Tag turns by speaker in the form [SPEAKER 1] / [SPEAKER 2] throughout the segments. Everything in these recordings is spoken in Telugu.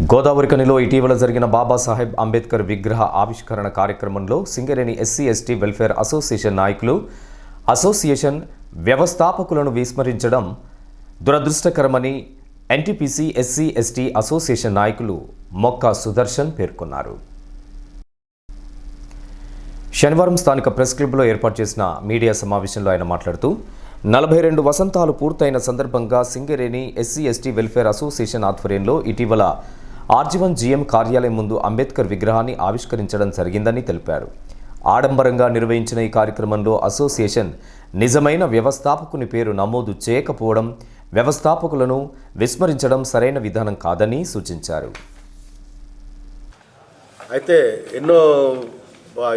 [SPEAKER 1] గోదావరి కనిలో ఇటీవల జరిగిన బాబాసాహెబ్ అంబేద్కర్ విగ్రహ ఆవిష్కరణ కార్యక్రమంలో Singareni SC ST welfare association నాయకులు అసోసియేషన్ వ్యవస్థాపకులను విస్మరించడం దురదృష్టకరమని ఎన్టీపీసీ ఎస్సీ ఎస్టీ అసోసియేషన్ నాయకులు మొక్క సుదర్శన్ పేర్కొన్నారు. శనివారం స్థానిక ప్రెస్ క్లబ్లో ఏర్పాటు చేసిన మీడియా సమావేశంలో ఆయన మాట్లాడుతూ 42 వసంతాలు పూర్తయిన సందర్భంగా Singareni SC ST welfare association ఆధ్వర్యంలో ఇటీవల ఆర్జీవన్ జీఎం కార్యాలయం ముందు అంబేద్కర్ విగ్రహాన్ని ఆవిష్కరించడం జరిగిందని తెలిపారు. ఆడంబరంగా నిర్వహించిన ఈ కార్యక్రమంలో అసోసియేషన్ నిజమైన వ్యవస్థాపకుని పేరు నమోదు చేయకపోవడం, వ్యవస్థాపకులను విస్మరించడం సరైన విధానం కాదని సూచించారు.
[SPEAKER 2] అయితే ఎన్నో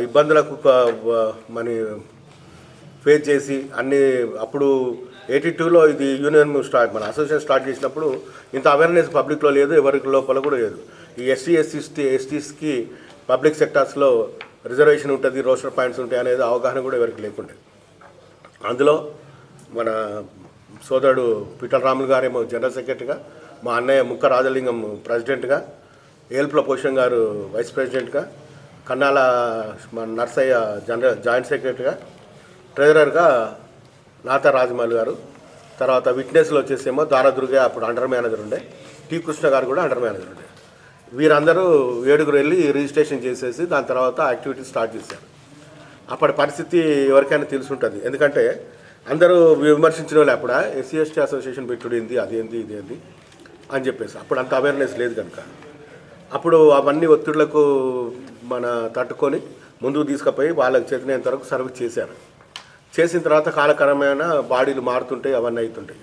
[SPEAKER 2] ఇబ్బందులకు ఫేస్ చేసి అన్ని అప్పుడు 82లో ఇది యూనియన్ మన అసోసియేషన్ స్టార్ట్ చేసినప్పుడు ఇంత అవేర్నెస్ పబ్లిక్లో లేదు, ఎవరికి లోపల కూడా లేదు. ఈ ఎస్టీస్కి పబ్లిక్ సెక్టార్స్లో రిజర్వేషన్ ఉంటుంది, రోస్టర్ పాయింట్స్ ఉంటాయి అనేది అవగాహన కూడా ఎవరికి లేకుండే. అందులో మన సోదరుడు పిఠల రాములు గారేమో జనరల్ సెక్రటరీగా, మా అన్నయ్య ముక్క రాజలింగం ప్రెసిడెంట్గా, ఏల్పుల పోషం గారు వైస్ ప్రెసిడెంట్గా, కన్నాల నర్సయ్య జాయింట్ సెక్రటరీగా, ట్రెజరర్గా నాతా రాజమౌళి గారు, తర్వాత విట్నెస్లో వచ్చేసేమో దారాదుర్గ అప్పుడు అండర్ మేనేజర్ ఉండే, టి కృష్ణ గారు కూడా అండర్ మేనేజర్ ఉండే. వీరందరూ 7 వెళ్ళి రిజిస్ట్రేషన్ చేసేసి దాని తర్వాత యాక్టివిటీ స్టార్ట్ చేశారు. అప్పటి పరిస్థితి ఎవరికైనా తెలుసుంటుంది, ఎందుకంటే అందరూ విమర్శించిన వాళ్ళు అప్పుడు ఎస్సీ ఎస్టీ అసోసియేషన్ పెట్టుడింది అదేంది ఇదేంది అని చెప్పేసి అప్పుడు అంత అవేర్నెస్ లేదు కనుక అప్పుడు అవన్నీ ఒత్తిళ్లకు తట్టుకొని ముందుకు తీసుకుపోయి వాళ్ళకి చేతినంత వరకు సర్వీస్ చేశారు. చేసిన తర్వాత కాలక్రమేణా బాడీలు మారుతుంటాయి, అవన్నీ అవుతుంటాయి.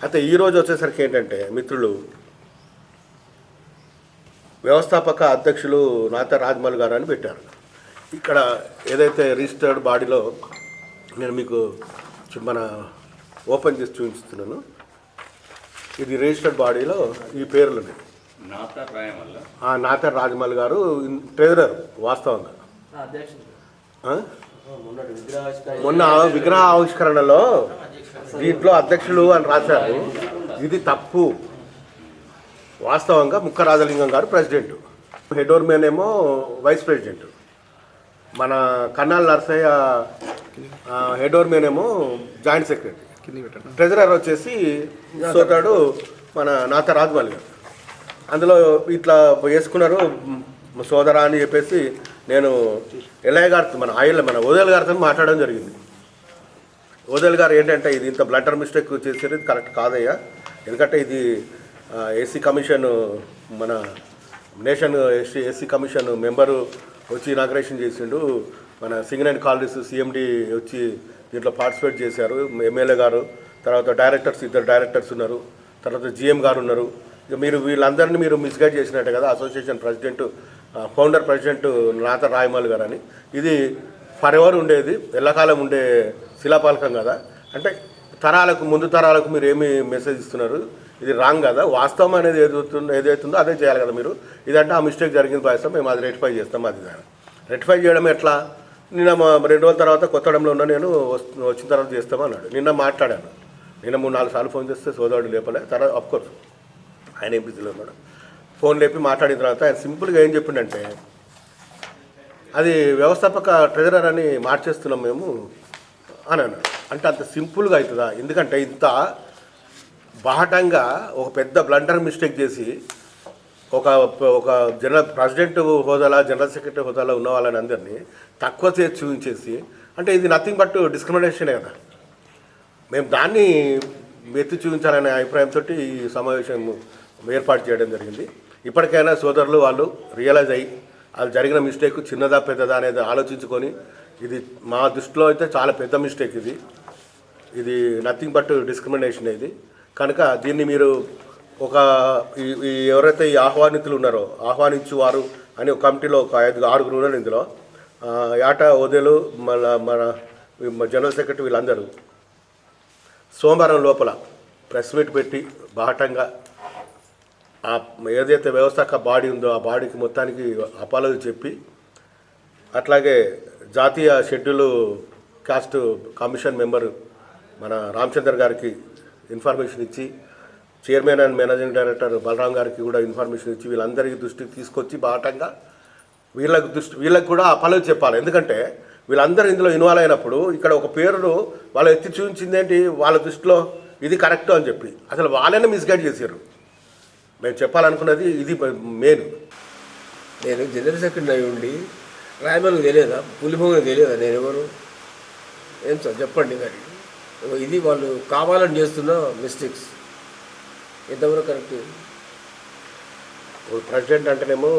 [SPEAKER 2] అయితే ఈరోజు వచ్చేసరికి ఏంటంటే మిత్రులు, వ్యవస్థాపక అధ్యక్షులు నాతా రాజమౌళి గారు అని పెట్టారు. ఇక్కడ ఏదైతే రిజిస్టర్డ్ బాడీలో నేను మీకు ఓపెన్ చేసి చూపిస్తున్నాను, ఇది రిజిస్టర్డ్ బాడీలో ఈ పేర్లు ఉన్నాయి. నాతా రాజమౌళి గారు ట్రెజరర్ వాస్తవంగా. మొన్న విగ్రహ ఆవిష్కరణలో దీంట్లో అధ్యక్షులు అని రాశారు, ఇది తప్పు. వాస్తవంగా ముక్క రాజలింగం గారు ప్రెసిడెంట్, హెడోర్మెన్ ఏమో వైస్ ప్రెసిడెంట్, మన కన్నాల నర్సయ్య హెడోర్మెన్ ఏమో జాయింట్ సెక్రటరీ, ట్రెజరర్ వచ్చేసి సోదరుడు మన నాతా రాజమౌళి గారు. అందులో ఇట్లా వేసుకున్నారు సోదరా అని చెప్పేసి నేను ఎల్లయ్య గారితో మన ఓదేల్ గారితో మాట్లాడడం జరిగింది. ఓదేల్ గారు ఏంటంటే ఇది ఇంత బ్లంటర్ మిస్టేక్ చేసేది కరెక్ట్ కాదయ్యా, ఎందుకంటే ఇది ఎస్సీ కమిషన్ మన నేషన్ ఎస్సీ కమిషన్ మెంబరు వచ్చి ఇనాగ్రేషన్ చేసిండు, మన సింగరేణి కాలనీస్ సిఎండి వచ్చి దీంట్లో పార్టిసిపేట్ చేశారు, ఎమ్మెల్యే గారు, తర్వాత డైరెక్టర్స్ 2 డైరెక్టర్స్ ఉన్నారు, తర్వాత జిఎం గారు ఉన్నారు. ఇక మీరు వీళ్ళందరినీ మీరు మిస్గైడ్ చేసినట్టే కదా. Association president founder president Natha Rajamouli గారు అని, ఇది ఫర్ ఎవర్ ఉండేది, ఎల్లకాలం ఉండే శిలాపాలకం కదా. అంటే ముందు తరాలకు మీరు ఏమి మెసేజ్ ఇస్తున్నారు, ఇది రాంగ్ కదా. వాస్తవం అనేది ఏదైతుందో అదే చేయాలి కదా మీరు. ఇదంటే ఆ మిస్టేక్ జరిగిన పాయిస్తాం, మేము అది రెక్టిఫై చేస్తాం. అది రెక్టిఫై చేయడం ఎట్లా? నిన్న 2 రోజుల తర్వాత కొత్తడంలో ఉన్న నేను వచ్చిన తర్వాత చేస్తామన్నాడు. నిన్న మాట్లాడాను, నిన్న 3-4 సార్లు ఫోన్ చేస్తే సోదరుడు లేపలే. తర్వాత అఫ్కోర్స్ ఆయన ఏం బిజీలో ఉన్నాడు. ఫోన్ లేపి మాట్లాడిన తర్వాత ఆయన సింపుల్గా ఏం చెప్పిండంటే, అది వ్యవస్థాపక ట్రెజరర్ అని మార్చేస్తున్నాం మేము అని అన్నాడు. అంటే అంత సింపుల్గా అవుతుందా? ఎందుకంటే ఇంత బాహటంగా ఒక పెద్ద బ్లండర్ మిస్టేక్ చేసి ఒక జనరల్ ప్రెసిడెంట్ హోదాలో, జనరల్ సెక్రటరీ హోదాలో ఉన్న వాళ్ళని అందరినీ తక్కువ చేసి చూపించేసి, అంటే ఇది నథింగ్ బట్ డిస్క్రిమినేషనే కదా. మేము దాన్ని ఎత్తి చూపించాలనే అభిప్రాయంతో ఈ సమావేశం ఏర్పాటు చేయడం జరిగింది. ఇప్పటికైనా సోదరులు వాళ్ళు రియలైజ్ అయ్యి అది జరిగిన మిస్టేక్ చిన్నదా పెద్దదా అనేది ఆలోచించుకొని, ఇది మా దృష్టిలో అయితే చాలా పెద్ద మిస్టేక్, ఇది నథింగ్ బట్ డిస్క్రిమినేషన్. ఇది కనుక దీన్ని మీరు ఎవరైతే ఈ ఆహ్వానితులు ఉన్నారో, ఆహ్వానించువారు అని ఒక కమిటీలో ఒక 5-6 ఉన్నారు. ఇందులో యాట ఓదేలు మన జనరల్ సెక్రటరీ వీళ్ళందరూ సోమవారం లోపల ప్రెస్ మీట్ పెట్టి బాహటంగా ఏదైతే వ్యవస్థాపక బాడీ ఉందో ఆ బాడీకి మొత్తానికి అపాలజీ చెప్పి, అట్లాగే జాతీయ షెడ్యూల్ కాస్ట్ కమిషన్ మెంబరు మన రామచంద్ర గారికి ఇన్ఫర్మేషన్ ఇచ్చి chairman and managing director Balaram గారికి కూడా ఇన్ఫర్మేషన్ ఇచ్చి వీళ్ళందరికీ దృష్టికి తీసుకొచ్చి బాటంగా వీళ్ళకి కూడా ఆ పనులు చెప్పాలి. ఎందుకంటే వీళ్ళందరూ ఇందులో ఇన్వాల్వ్ అయినప్పుడు ఇక్కడ ఒక పేరును వాళ్ళు ఎత్తి చూపించింది ఏంటి, వాళ్ళ దృష్టిలో ఇది కరెక్ట్ అని చెప్పి అసలు వాళ్ళనే మిస్గైడ్ చేశారు. మేము చెప్పాలనుకున్నది ఇది మెయిన్.
[SPEAKER 3] నేను జనరల్ సెక్రటరీ అయి ఉండి రాయమల్ని తెలియదా, పులిభోగిని తెలియదా, నేను ఎవరు ఏం సార్ చెప్పండి. మరి ఇది వాళ్ళు కావాలని చేస్తున్న మిస్టేక్స్ ఎంతవరకు కరెక్ట్?
[SPEAKER 2] ప్రెసిడెంట్ అంటేనేమో